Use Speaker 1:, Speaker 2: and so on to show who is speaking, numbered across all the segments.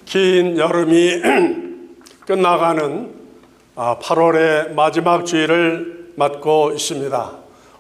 Speaker 1: 긴 여름이 끝나가는 8월의 마지막 주일을 맞고 있습니다.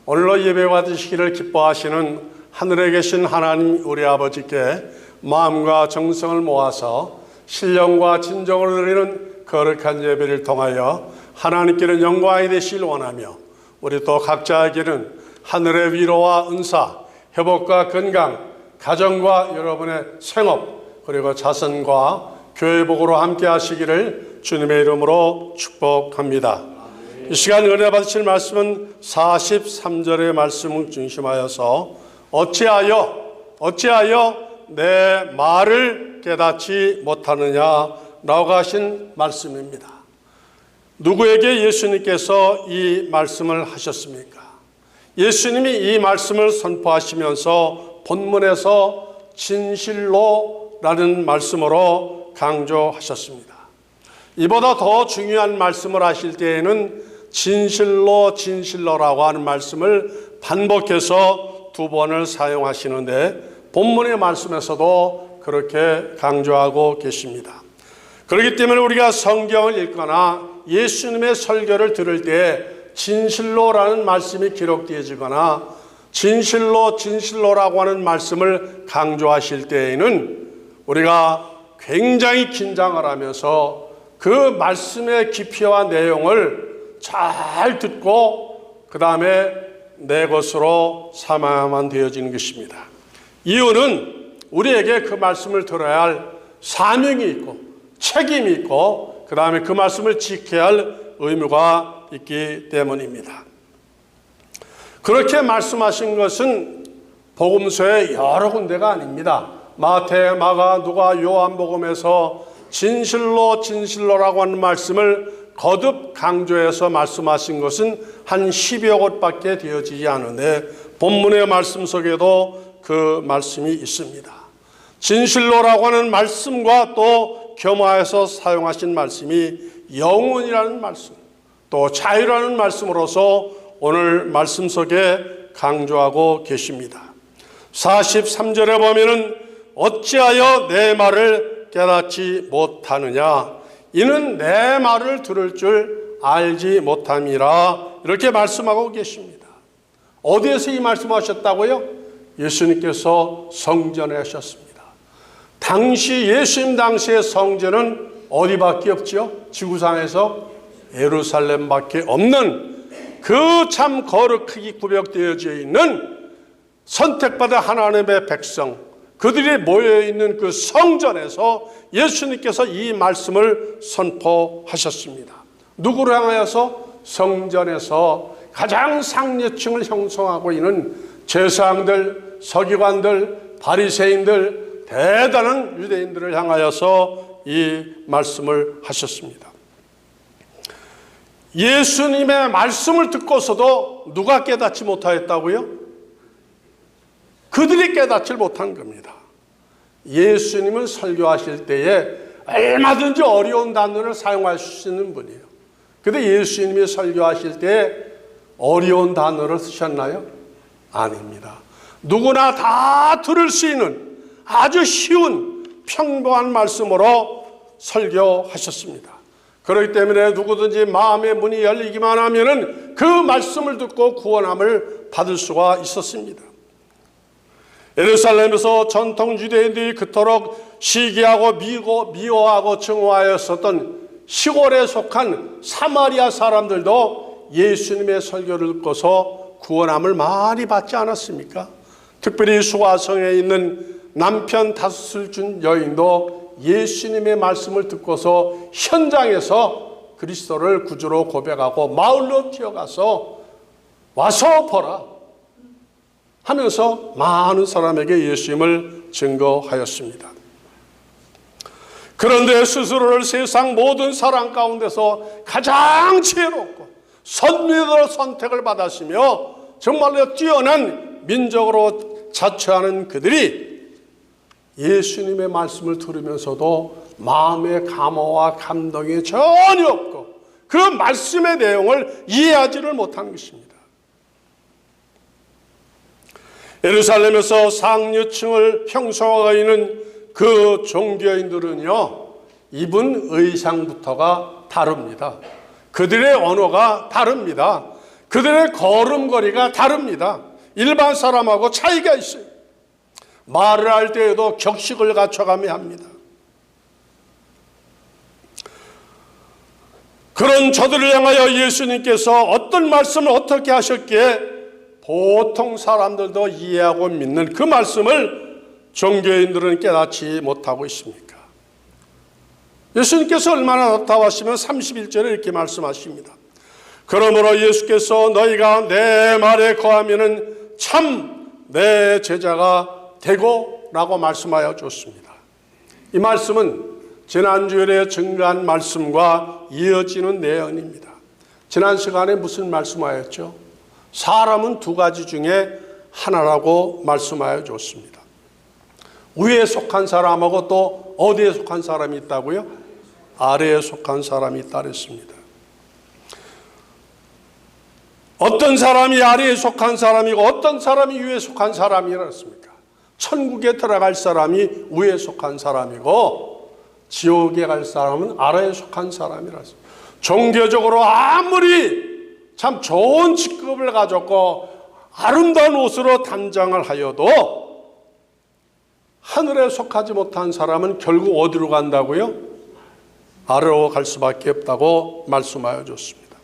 Speaker 1: 오늘로 예배가 드시기를 기뻐하시는 하늘에 계신 하나님 우리 아버지께 마음과 정성을 모아서 신령과 진정을 드리는 거룩한 예배를 통하여 하나님께는 영광이 되시길 원하며, 우리 또 각자에게는 하늘의 위로와 은사, 회복과 건강, 가정과 여러분의 생업, 그리고 자선과 교회 복으로 함께 하시기를 주님의 이름으로 축복합니다. 이 시간 은혜 받으실 말씀은 43절의 말씀을 중심하여서 어찌하여 내 말을 깨닫지 못하느냐라고 하신 말씀입니다. 누구에게 예수님께서 이 말씀을 하셨습니까? 예수님이 이 말씀을 선포하시면서 본문에서 진실로라는 말씀으로 강조하셨습니다. 이보다 더 중요한 말씀을 하실 때에는 진실로라고 하는 말씀을 반복해서 2번을 사용하시는데, 본문의 말씀에서도 그렇게 강조하고 계십니다. 그렇기 때문에 우리가 성경을 읽거나 예수님의 설교를 들을 때 진실로라는 말씀이 기록되어지거나 진실로라고 하는 말씀을 강조하실 때에는 우리가 굉장히 긴장을 하면서 그 말씀의 깊이와 내용을 잘 듣고 그 다음에 내 것으로 삼아야만 되어지는 것입니다. 이유는 우리에게 그 말씀을 들어야 할 사명이 있고 책임이 있고 그 다음에 그 말씀을 지켜야 할 의무가 있기 때문입니다. 그렇게 말씀하신 것은 복음서의 여러 군데가 아닙니다. 마태, 마가, 누가, 요한복음에서 진실로라고 하는 말씀을 거듭 강조해서 말씀하신 것은 한 10여 곳밖에 되어지지 않은데, 본문의 말씀 속에도 그 말씀이 있습니다. 진실로라고 하는 말씀과 또 겸하여서 사용하신 말씀이 영혼이라는 말씀, 또 자유라는 말씀으로서 오늘 말씀 속에 강조하고 계십니다. 43절에 보면은 어찌하여 내 말을 깨닫지 못하느냐, 이는 내 말을 들을 줄 알지 못함이라, 이렇게 말씀하고 계십니다. 어디에서 이 말씀하셨다고요? 예수님께서 성전에 하셨습니다. 당시 예수님 당시의 성전은 어디밖에 없죠? 지구상에서 예루살렘밖에 없는 그 참 거룩하게 구별되어져 있는 선택받은 하나님의 백성, 그들이 모여있는 그 성전에서 예수님께서 이 말씀을 선포하셨습니다. 누구를 향하여서? 성전에서 가장 상류층을 형성하고 있는 제사장들, 서기관들, 바리새인들, 대단한 유대인들을 향하여서 이 말씀을 하셨습니다. 예수님의 말씀을 듣고서도 누가 깨닫지 못하였다고요? 그들이 깨닫지 못한 겁니다. 예수님은 설교하실 때에 얼마든지 어려운 단어를 사용할 수 있는 분이에요. 그런데 예수님이 설교하실 때 어려운 단어를 쓰셨나요? 아닙니다. 누구나 다 들을 수 있는 아주 쉬운 평범한 말씀으로 설교하셨습니다. 그렇기 때문에 누구든지 마음의 문이 열리기만 하면은 그 말씀을 듣고 구원함을 받을 수가 있었습니다. 예루살렘에서 전통 유대인들이 그토록 시기하고 미워하고 증오하였었던 시골에 속한 사마리아 사람들도 예수님의 설교를 듣고서 구원함을 많이 받지 않았습니까? 특별히 수가성에 있는 남편 5을 준 여인도 예수님의 말씀을 듣고서 현장에서 그리스도를 구주로 고백하고 마을로 뛰어가서 와서 보라 하면서 많은 사람에게 예수님을 증거하였습니다. 그런데 스스로를 세상 모든 사람 가운데서 가장 지혜롭고 선민으로 선택을 받았으며 정말로 뛰어난 민족으로 자처하는 그들이 예수님의 말씀을 들으면서도 마음의 감화와 감동이 전혀 없고 그 말씀의 내용을 이해하지를 못한 것입니다. 예루살렘에서 상류층을 형성하고 있는 그 종교인들은요, 입은 의상부터가 다릅니다. 그들의 언어가 다릅니다. 그들의 걸음걸이가 다릅니다. 일반 사람하고 차이가 있어요. 말을 할 때에도 격식을 갖춰가며 합니다. 그런 저들을 향하여 예수님께서 어떤 말씀을 어떻게 하셨기에 보통 사람들도 이해하고 믿는 그 말씀을 종교인들은 깨닫지 못하고 있습니까? 예수님께서 얼마나 답답하시면 31절에 이렇게 말씀하십니다. 그러므로 예수께서 너희가 내 말에 거하면은 참 내 제자가 되고 라고 말씀하여 줬습니다. 이 말씀은 지난주일에 증거한 말씀과 이어지는 내용입니다. 지난 시간에 무슨 말씀하였죠? 사람은 두 가지 중에 하나라고 말씀하여 줬습니다. 위에 속한 사람하고 또 어디에 속한 사람이 있다고요? 아래에 속한 사람이 있다 그랬습니다. 어떤 사람이 아래에 속한 사람이고 어떤 사람이 위에 속한 사람이라 했습니까? 천국에 들어갈 사람이 위에 속한 사람이고 지옥에 갈 사람은 아래에 속한 사람이라 했습니다. 종교적으로 아무리 참 좋은 직급을 가졌고 아름다운 옷으로 단장을 하여도 하늘에 속하지 못한 사람은 결국 어디로 간다고요? 아래로 갈 수밖에 없다고 말씀하여 줬습니다.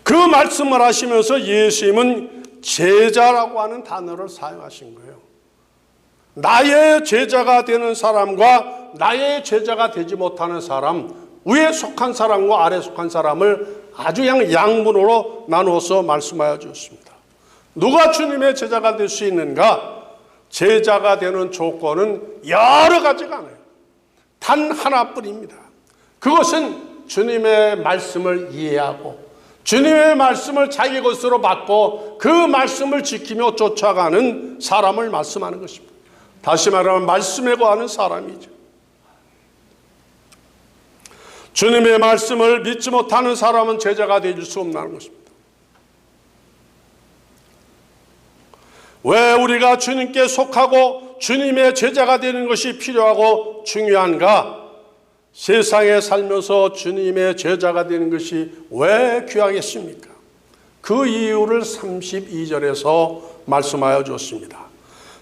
Speaker 1: 그 말씀을 하시면서 예수님은 제자라고 하는 단어를 사용하신 거예요. 나의 제자가 되는 사람과 나의 제자가 되지 못하는 사람, 위에 속한 사람과 아래에 속한 사람을 아주 양분으로 나누어서 말씀하여 주셨습니다. 누가 주님의 제자가 될 수 있는가? 제자가 되는 조건은 여러 가지가 아니에요. 단 하나뿐입니다. 그것은 주님의 말씀을 이해하고 주님의 말씀을 자기 것으로 받고 그 말씀을 지키며 쫓아가는 사람을 말씀하는 것입니다. 다시 말하면 말씀에 거하는 사람이죠. 주님의 말씀을 믿지 못하는 사람은 제자가 되줄 수 없다는 것입니다. 왜 우리가 주님께 속하고 주님의 제자가 되는 것이 필요하고 중요한가? 세상에 살면서 주님의 제자가 되는 것이 왜 귀하겠습니까? 그 이유를 32절에서 말씀하여 줬습니다.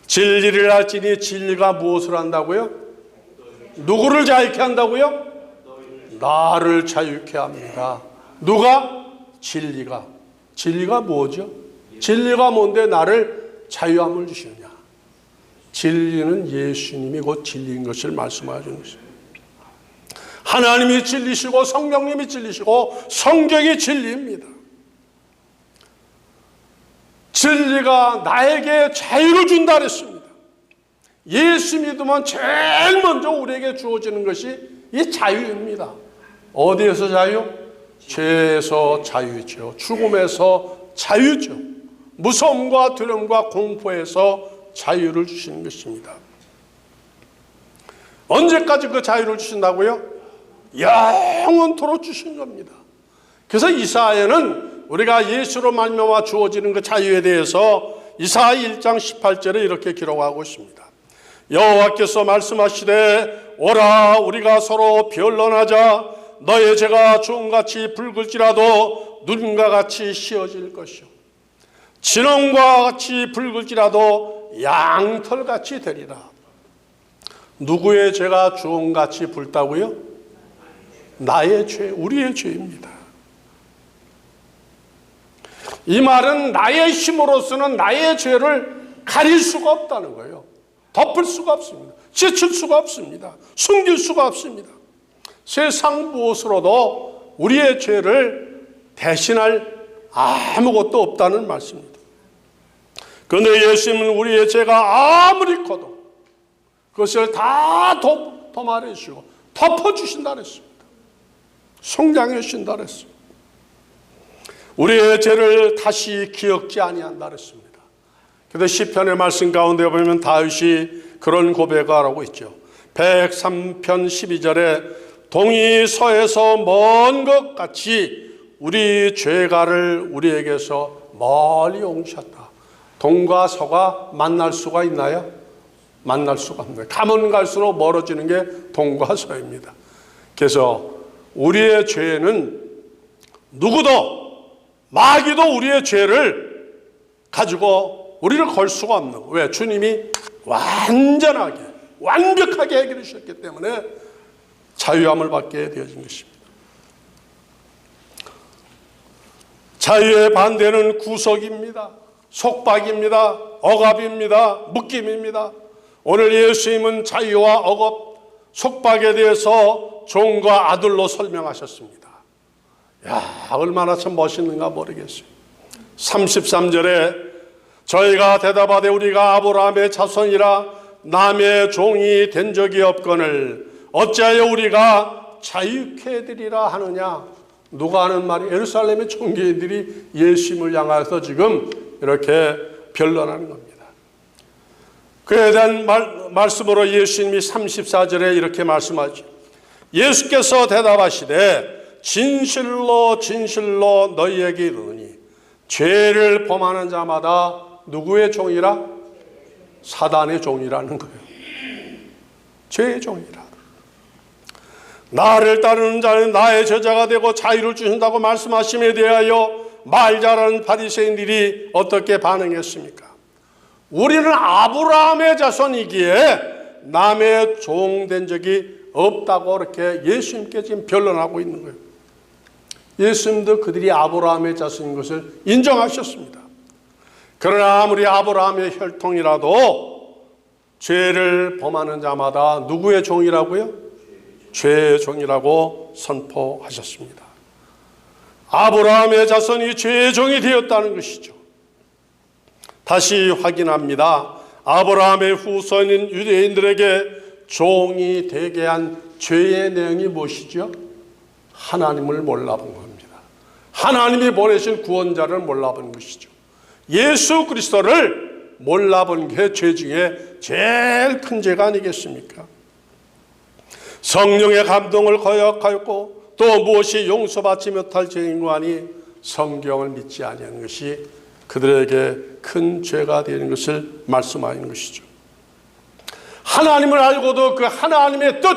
Speaker 1: 진리를 알지니 진리가 무엇을 한다고요? 누구를 자유케 한다고요? 나를 자유케 합니다. 누가? 진리가. 진리가 뭐죠? 진리가 뭔데 나를 자유함을 주시느냐? 진리는 예수님이 곧 진리인 것을 말씀하여 주는 것입니다. 하나님이 진리시고 성령님이 진리시고 성경이 진리입니다. 진리가 나에게 자유를 준다 그랬습니다. 예수 믿으면 제일 먼저 우리에게 주어지는 것이 이 자유입니다. 어디에서 자유? 죄에서 자유죠. 죽음에서 자유죠. 무서움과 두려움과 공포에서 자유를 주시는 것입니다. 언제까지 그 자유를 주신다고요? 영원토록 주신 겁니다. 그래서 이사야는 우리가 예수로 말미암아 주어지는 그 자유에 대해서 이사야 1장 18절에 이렇게 기록하고 있습니다. 여호와께서 말씀하시되 오라 우리가 서로 변론하자. 너의 죄가 주홍같이 붉을지라도 눈과 같이 씌어질 것이요 진홍과 같이 붉을지라도 양털같이 되리라. 누구의 죄가 주홍같이 붉다고요? 나의 죄, 우리의 죄입니다. 이 말은 나의 힘으로서는 나의 죄를 가릴 수가 없다는 거예요. 덮을 수가 없습니다. 지칠 수가 없습니다. 숨길 수가 없습니다. 세상 무엇으로도 우리의 죄를 대신할 아무것도 없다는 말씀입니다. 그런데 예수님은 우리의 죄가 아무리 커도 그것을 다 도말해 주시고 덮어주신다 그랬습니다. 속량해 주신다 그랬습니다. 우리의 죄를 다시 기억지 아니한다 그랬습니다. 그래서 시편의 말씀 가운데 보면 다윗이 그런 고백을 하고 있죠. 103편 12절에 동이 서에서 먼 것 같이 우리 죄가를 우리에게서 멀리 옮기셨다. 동과 서가 만날 수가 있나요? 만날 수가 없는, 가면 갈수록 멀어지는 게 동과 서입니다. 그래서 우리의 죄는 누구도, 마귀도 우리의 죄를 가지고 우리를 걸 수가 없는 거예요. 왜? 주님이 완전하게, 완벽하게 해결해 주셨기 때문에 자유함을 받게 되어진 것입니다. 자유의 반대는 구속입니다. 속박입니다. 억압입니다. 묶임입니다. 오늘 예수님은 자유와 억압, 속박에 대해서 종과 아들로 설명하셨습니다. 야, 얼마나 참 멋있는가 모르겠어요. 33절에 저희가 대답하되 우리가 아브라함의 자손이라 남의 종이 된 적이 없거늘 어찌하여 우리가 자유케 되리라 하느냐. 누가 하는 말이? 예루살렘의 총기들이 예수님을 향해서 지금 이렇게 변론하는 겁니다. 그에 대한 말씀으로 예수님이 34절에 이렇게 말씀하죠. 예수께서 대답하시되 진실로 진실로 너희에게 이르노니 죄를 범하는 자마다 누구의 종이라? 사단의 종이라는 거예요. 죄의 종이라. 나를 따르는 자는 나의 제자가 되고 자유를 주신다고 말씀하심에 대하여 말 잘하는 바리새인들이 어떻게 반응했습니까? 우리는 아브라함의 자손이기에 남의 종 된 적이 없다고 이렇게 예수님께 지금 변론하고 있는 거예요. 예수님도 그들이 아브라함의 자손인 것을 인정하셨습니다. 그러나 아무리 아브라함의 혈통이라도 죄를 범하는 자마다 누구의 종이라고요? 죄의 종이라고 선포하셨습니다. 아브라함의 자손이 죄의 종이 되었다는 것이죠. 다시 확인합니다. 아브라함의 후손인 유대인들에게 종이 되게 한 죄의 내용이 무엇이죠? 하나님을 몰라본 겁니다. 하나님이 보내신 구원자를 몰라본 것이죠. 예수 그리스도를 몰라본 게 죄 중에 제일 큰 죄가 아니겠습니까? 성령의 감동을 거역하였고 또 무엇이 용서받지 못할 죄인고 하니 성경을 믿지 아니하는 것이 그들에게 큰 죄가 되는 것을 말씀하는 것이죠. 하나님을 알고도 그 하나님의 뜻,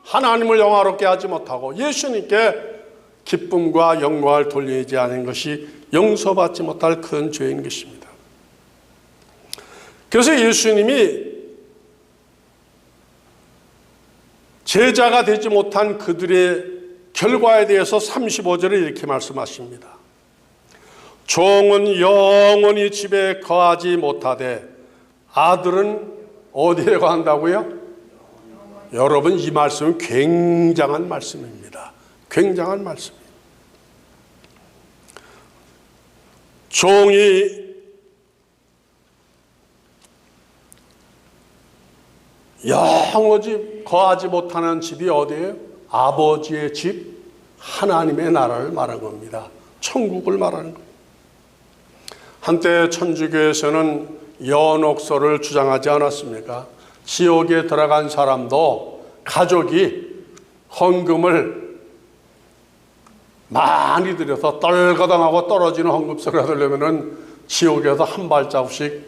Speaker 1: 하나님을 영화롭게 하지 못하고 예수님께 기쁨과 영광을 돌리지 않은 것이 용서받지 못할 큰 죄인 것입니다. 그래서 예수님이 제자가 되지 못한 그들의 결과에 대해서 35절에 이렇게 말씀하십니다. 종은 영원히 집에 거하지 못하되 아들은 어디에 거한다고요? 여러분, 이 말씀은 굉장한 말씀입니다. 굉장한 말씀입니다. 종이 영원히 거하지 못하는 집이 어디예요? 아버지의 집, 하나님의 나라를 말하는 겁니다. 천국을 말하는 거예요. 한때 천주교에서는 연옥소를 주장하지 않았습니까? 지옥에 들어간 사람도 가족이 헌금을 많이 들여서 떨거덩하고 떨어지는 헌금소리가 들려면은 지옥에서 한 발자국씩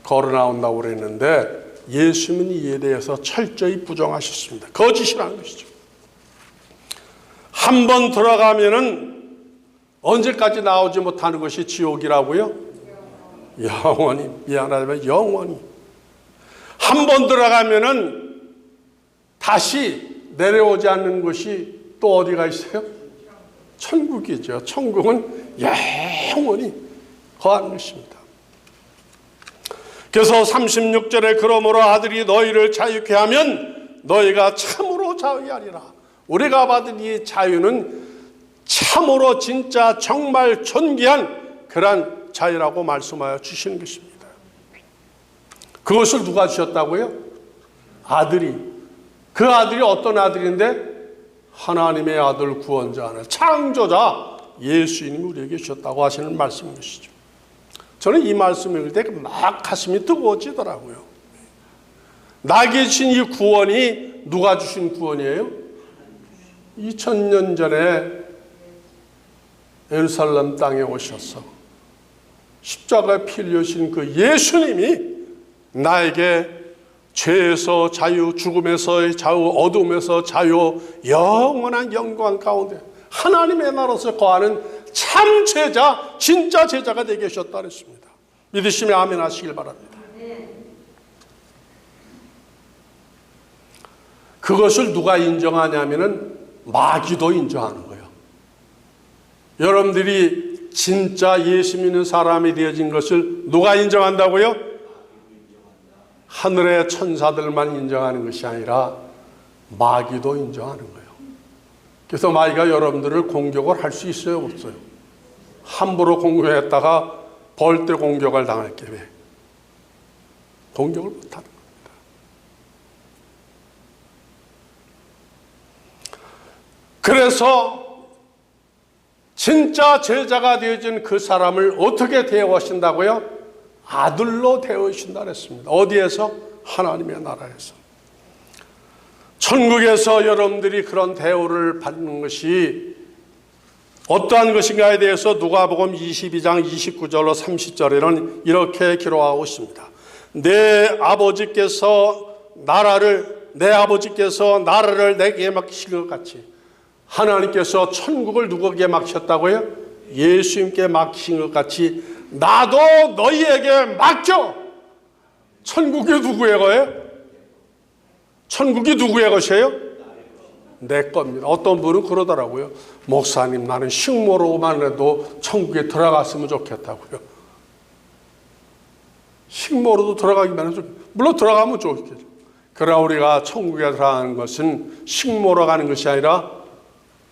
Speaker 1: 걸어 나온다고 그랬는데 예수님은 이에 대해서 철저히 부정하셨습니다. 거짓이라는 것이죠. 한 번 들어가면은 언제까지 나오지 못하는 것이 지옥이라고요? 영원히, 미안하지만 영원히. 한 번 들어가면은 다시 내려오지 않는 것이 또 어디가 있어요? 천국이죠. 천국은 영원히 거하는 것입니다. 그래서 36절에 그러므로 아들이 너희를 자유케 하면 너희가 참으로 자유하리라. 우리가 받은 이 자유는 참으로 진짜 정말 존귀한 그러한 자유라고 말씀하여 주시는 것입니다. 그것을 누가 주셨다고요? 아들이. 그 아들이 어떤 아들인데? 하나님의 아들 구원자 하나, 창조자 예수님이 우리에게 주셨다고 하시는 말씀인 것이죠. 저는 이 말씀을 읽을 때 막 가슴이 뜨거워지더라고요. 나에게 주신 이 구원이 누가 주신 구원이에요? 2000년 전에 예루살렘 땅에 오셔서 십자가에 피 흘리신 그 예수님이 나에게 죄에서 자유, 죽음에서의 자유, 어둠에서 자유, 영원한 영광 가운데 하나님의 나라에서 거하는 참 제자, 진짜 제자가 되게 하셨다 그랬습니다. 믿으시면 아멘 하시길 바랍니다. 그것을 누가 인정하냐면은 마귀도 인정하는 거예요. 여러분들이 진짜 예수 믿는 사람이 되어진 것을 누가 인정한다고요? 하늘의 천사들만 인정하는 것이 아니라 마귀도 인정하는 거예요. 그래서 마귀가 여러분들을 공격을 할 수 있어요, 없어요? 함부로 공격했다가 벌떼 공격을 당할 게왜 공격을 못하는 겁니다. 그래서 진짜 제자가 되어진 그 사람을 어떻게 대우하신다고요? 아들로 대우하신다 그랬습니다. 어디에서? 하나님의 나라에서. 천국에서 여러분들이 그런 대우를 받는 것이 어떠한 것인가에 대해서 누가복음 22장 29절로 30절에는 이렇게 기록하고 있습니다. 내 아버지께서 나라를 내게 맡기신 것 같이 하나님께서 천국을 누구에게 맡기셨다고요? 예수님께 맡기신 것 같이 나도 너희에게 맡겨. 천국이 누구의 거예요? 천국이 누구의 것이에요? 내 겁니다. 어떤 분은 그러더라고요. 목사님, 나는 식모로만 해도 천국에 들어갔으면 좋겠다고요. 식모로도 들어가기만 해도 물론 들어가면 좋겠죠. 그러나 우리가 천국에 들어가는 것은 식모로 가는 것이 아니라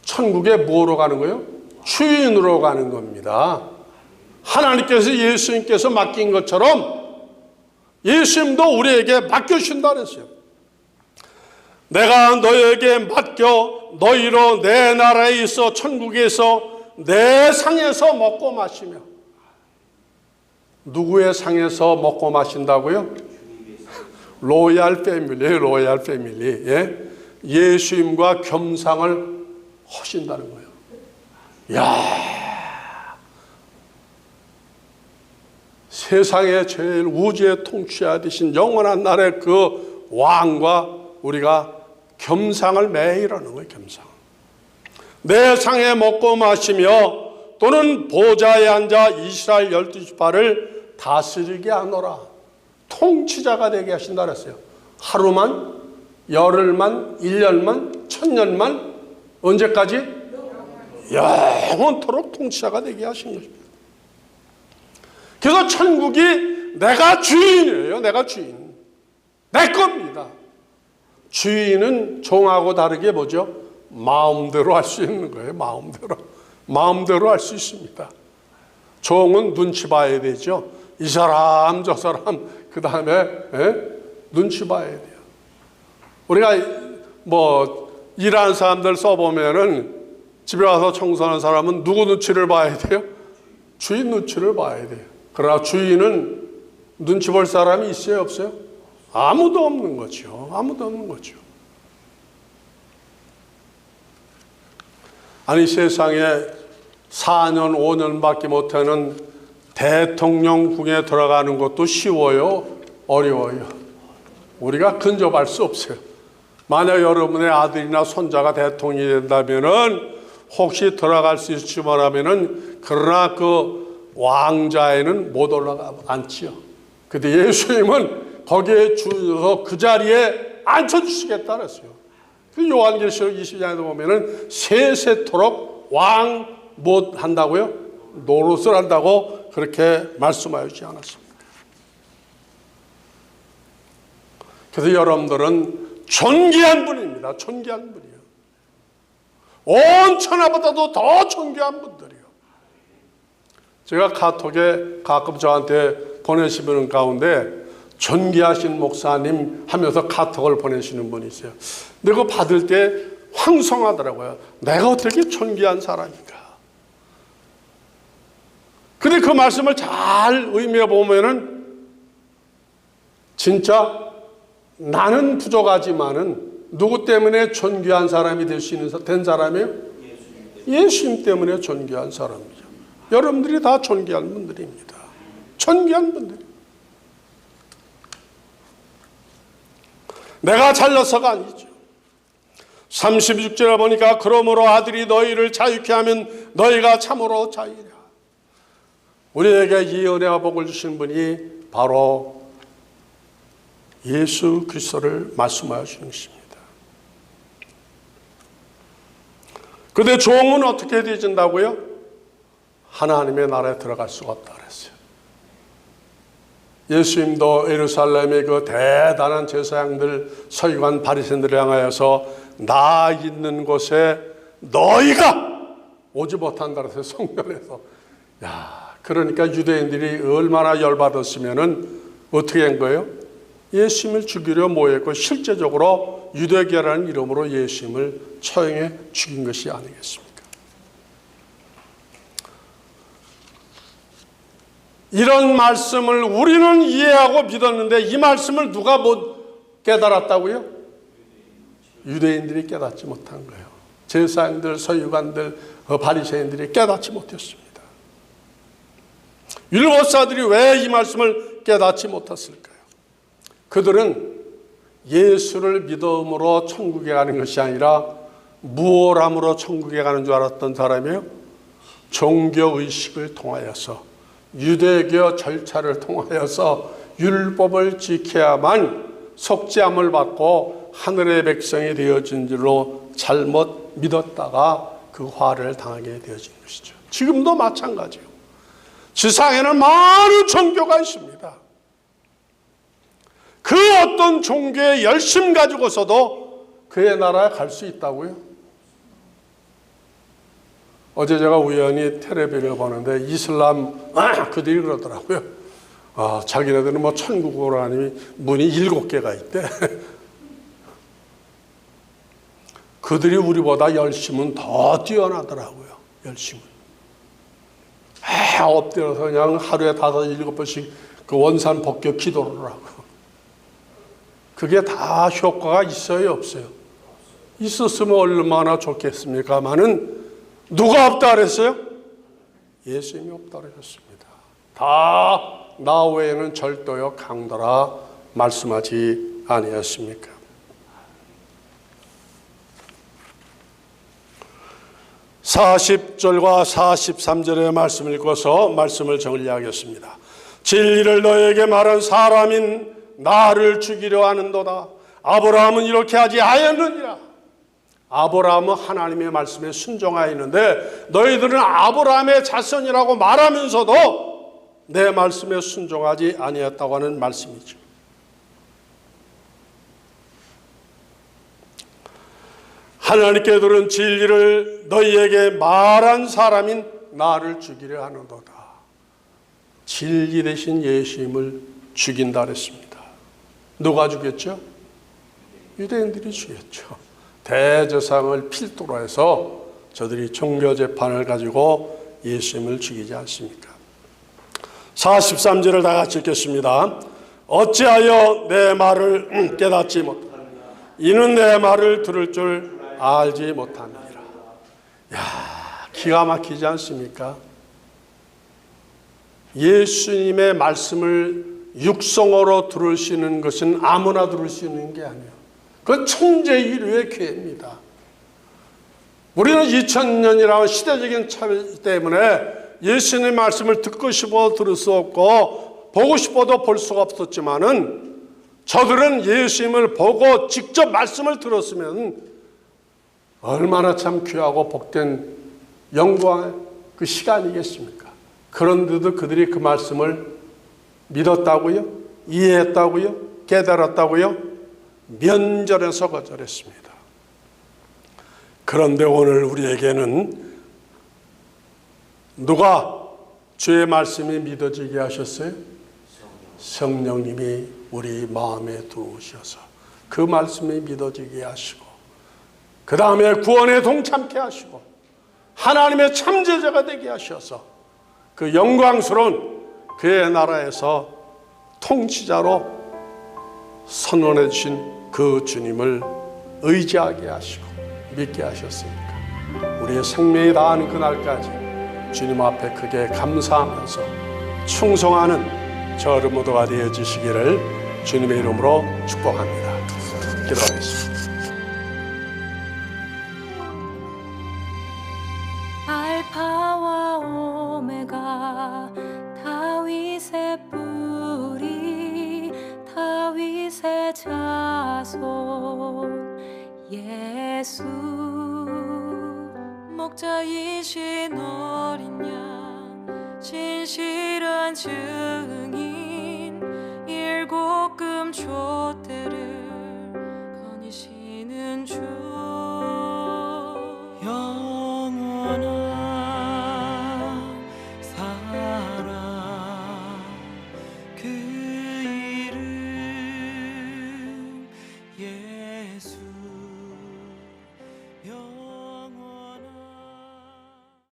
Speaker 1: 천국에 뭐로 가는 거예요? 주인으로 가는 겁니다. 하나님께서 예수님께서 맡긴 것처럼 예수님도 우리에게 맡겨주신다 그랬어요. 내가 너희에게 맡겨 너희로 내 나라에 있어 천국에서 내 상에서 먹고 마시며. 누구의 상에서 먹고 마신다고요? 로얄 패밀리, 로얄 패밀리. 예? 예수님과 겸상을 하신다는 거예요. 이야, 세상에 제일 우주의 통치하되신 영원한 나라의 그 왕과 우리가 겸상을 매일 하는 거예요. 겸상. 내 상에 먹고 마시며 또는 보좌에 앉아 이스라엘 12지파를 다스리게 하노라. 통치자가 되게 하신다 그랬어요. 하루만, 열흘만, 1년만, 1000년만, 언제까지? 영원토록 통치자가 되게 하신 것입니다. 그래서 천국이 내가 주인이에요. 내가 주인. 내 겁니다. 주인은 종하고 다르게 뭐죠? 마음대로 할 수 있는 거예요. 마음대로 할 수 있습니다. 종은 눈치 봐야 되죠. 이 사람 저 사람 그 다음에 눈치 봐야 돼요. 우리가 일하는 사람들 써보면은 집에 와서 청소하는 사람은 누구 눈치를 봐야 돼요? 주인 눈치를 봐야 돼요. 그러나 주인은 눈치 볼 사람이 있어요, 없어요? 아무도 없는 거죠. 아무도 없는 거죠. 아니, 세상에 4년, 5년밖에 못하는 대통령궁에 들어가는 것도 쉬워요? 어려워요? 우리가 근접할 수 없어요. 만약 여러분의 아들이나 손자가 대통령이 된다면은 혹시 들어갈 수 있을지 모르면은 그러나 그 왕자에는 못 올라가 앉지요. 근데 예수님은 거기에 주셔서 그 자리에 앉혀주시겠다 그랬어요. 그 요한계시록 20장에 보면은 세세토록 왕 못 한다고요? 노릇을 한다고 그렇게 말씀하지 않았습니까? 그래서 여러분들은 존귀한 분입니다. 존귀한 분이에요. 온 천하보다도 더 존귀한 분들이에요. 제가 카톡에 가끔 저한테 보내시는 가운데 존귀하신 목사님 하면서 카톡을 보내시는 분이 있어요. 근데 그거 받을 때 황송하더라고요. 내가 어떻게 존귀한 사람인가. 근데 그 말씀을 잘 의미해 보면은 진짜 나는 부족하지만은 누구 때문에 존귀한 사람이 될 수 있는 된 사람이에요? 예수님 때문에 존귀한 사람이죠. 여러분들이 다 존귀한 분들입니다. 존귀한 분들. 내가 잘나서가 아니죠. 36절에 보니까 그러므로 아들이 너희를 자유케 하면 너희가 참으로 자유리라. 우리에게 이 은혜와 복을 주신 분이 바로 예수 그리스도를 말씀하여 주는 것입니다. 그런데 종은 어떻게 되어진다고요? 하나님의 나라에 들어갈 수가 없다 그랬어요. 예수님도 예루살렘의 그 대단한 제사장들, 서기관, 바리새인들을 향하여서 나 있는 곳에 너희가 오지 못한다 그래서 성전에서. 그러니까 유대인들이 얼마나 열받았으면은 어떻게 한 거예요? 예수님을 죽이려 모였고 실제적으로 유대교라는 이름으로 예수님을 처형해 죽인 것이 아니겠습니까? 이런 말씀을 우리는 이해하고 믿었는데 이 말씀을 누가 못 깨달았다고요? 유대인들이 깨닫지 못한 거예요. 제사장들, 서기관들, 바리새인들이 깨닫지 못했습니다. 율법사들이 왜 이 말씀을 깨닫지 못했을까요? 그들은 예수를 믿음으로 천국에 가는 것이 아니라 무엇함으로 천국에 가는 줄 알았던 사람이에요. 종교의식을 통하여서, 유대교 절차를 통하여서 율법을 지켜야만 속죄함을 받고 하늘의 백성이 되어진 줄로 잘못 믿었다가 그 화를 당하게 되어진 것이죠. 지금도 마찬가지예요. 지상에는 많은 종교가 있습니다. 그 어떤 종교의 열심 가지고서도 그의 나라에 갈 수 있다고요? 어제 제가 우연히 텔레비를 보는데 이슬람 그들이 그러더라고요. 자기네들은 뭐 천국으로 하니 문이 7개가 있대. 그들이 우리보다 열심은 더 뛰어나더라고요. 열심은. 엎드려서 그냥 하루에 5, 7번씩 그 원산 법교 기도를 하고. 그게 다 효과가 있어요, 없어요? 있었으면 얼마나 좋겠습니까마는 누가 없다 그랬어요? 예수님이 없다 그러셨습니다. 다 나 외에는 절도요 강도라 말씀하지 아니었습니까? (40절과) (43절의) 말씀을 읽어서 말씀을 정리하겠습니다. 진리를 너에게 말한 사람인 나를 죽이려 하는도다. 아브라함은 이렇게 하지 아니하느니라. 아브라함은 하나님의 말씀에 순종하였는데 너희들은 아브라함의 자손이라고 말하면서도 내 말씀에 순종하지 아니했다고 하는 말씀이죠. 하나님께 들은 진리를 너희에게 말한 사람인 나를 죽이려 하는도다. 진리 대신 예수님을 죽인다 그랬습니다. 누가 죽였죠? 유대인들이 죽였죠. 대제사장을 필두로 해서 저들이 종교재판을 가지고 예수님을 죽이지 않습니까? 43절을 다 같이 읽겠습니다. 어찌하여 내 말을 깨닫지 못하느냐? 이는 내 말을 들을 줄 알지 못하느니라. 기가 막히지 않습니까? 예수님의 말씀을 육성어로 들을 수 있는 것은 아무나 들을 수 있는 게 아니에요. 그 천재인류의 기회입니다. 우리는 2000년이라는 시대적인 차이 때문에 예수님의 말씀을 듣고 싶어 들을 수 없고 보고 싶어도 볼 수가 없었지만은 저들은 예수님을 보고 직접 말씀을 들었으면 얼마나 참 귀하고 복된 영광의 그 시간이겠습니까? 그런데도 그들이 그 말씀을 믿었다고요? 이해했다고요? 깨달았다고요? 면전에서 거절했습니다. 그런데 오늘 우리에게는 누가 주의 말씀이 믿어지게 하셨어요? 성령님이 우리 마음에 들어오셔서 그 말씀이 믿어지게 하시고 그 다음에 구원에 동참케 하시고 하나님의 참제자가 되게 하셔서 그 영광스러운 그의 나라에서 통치자로 선언해 주신 그 주님을 의지하게 하시고 믿게 하셨으니까 우리의 생명이 다하는 그날까지 주님 앞에 크게 감사하면서 충성하는 저 여러분 모두가 되어지시기를 주님의 이름으로 축복합니다. 기도하겠습니다.
Speaker 2: 알파와 오메가 다윗의 뿌리 다윗의 자손 예수 목자이신 어린 양 진실한 증인 일곱 금총